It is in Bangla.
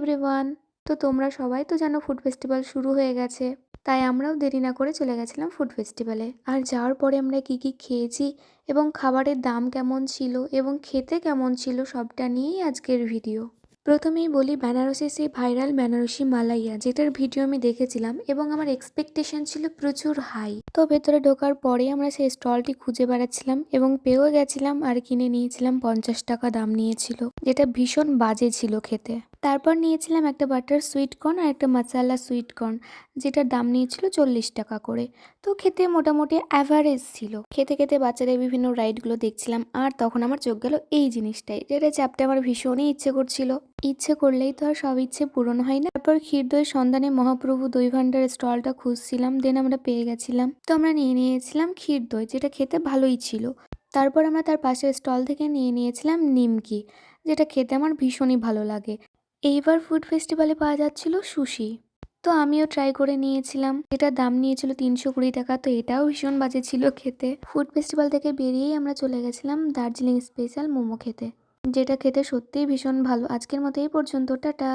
এভরিওয়ান। তো তোমরা সবাই তো জানো ফুড ফেস্টিভ্যাল শুরু হয়ে গেছে। তাই আমরাও দেরি না করে চলে গেছিলাম ফুড ফেস্টিভ্যালে। আর যাওয়ার পরে আমরা কি কি খেয়েছি এবং খাবারের দাম কেমন ছিল এবং খেতে কেমন ছিল সবটা নিয়েই আজকের ভিডিও। প্রথমেই বলি বেনারসের সেই ভাইরাল বেনারসি মালাইয়া, যেটার ভিডিও আমি দেখেছিলাম এবং আমার এক্সপেকটেশন ছিল প্রচুর হাই। তো ভেতরে ঢোকার পরে আমরা সেই স্টলটি খুঁজে বেড়াচ্ছিলাম এবং পেয়েও গেছিলাম আর কিনে নিয়েছিলাম। 50 টাকা দাম নিয়েছিল, যেটা ভীষণ বাজে ছিল খেতে। তারপর নিয়েছিলাম একটা বাটার সুইট কর্ন আর একটা মশালা সুইট কর্ন, যেটার দাম নিয়েছিল 40 টাকা করে। তো খেতে মোটামুটি অ্যাভারেজ ছিল। খেতে খেতে বাচ্চাদের বিভিন্ন রাইডগুলো দেখছিলাম, আর তখন আমার চোখ গেল এই জিনিসটাই, যেটা চাপতে আমার ভীষণই ইচ্ছে করছিল। ইচ্ছে করলেই তো আর সব ইচ্ছে পূরণ হয় না। তারপর ক্ষীরদই সন্ধানে মহাপ্রভু দই ভান্ডারের স্টলটা খুঁজছিলাম, দেন আমরা পেয়ে গেছিলাম। তো আমরা নিয়ে নিয়েছিলাম ক্ষীরদই, যেটা খেতে ভালোই ছিল। তারপর আমরা তার পাশের স্টল থেকে নিয়ে নিয়েছিলাম নিমকি, যেটা খেতে আমার ভীষণই ভালো লাগে। এইবার ফুড ফেস্টিভ্যালে পাওয়া যাচ্ছিল সুশি। তো আমিও ট্রাই করে নিয়েছিলাম, এটার দাম নিয়েছিল 320 টাকা। তো এটাও ভীষণ বাজে ছিল খেতে। ফুড ফেস্টিভ্যাল থেকে বেরিয়েই আমরা চলে গেছিলাম দার্জিলিং স্পেশাল মোমো খেতে, যেটা খেতে সত্যিই ভীষণ ভালো। আজকের মতো এই পর্যন্ত, টাটা।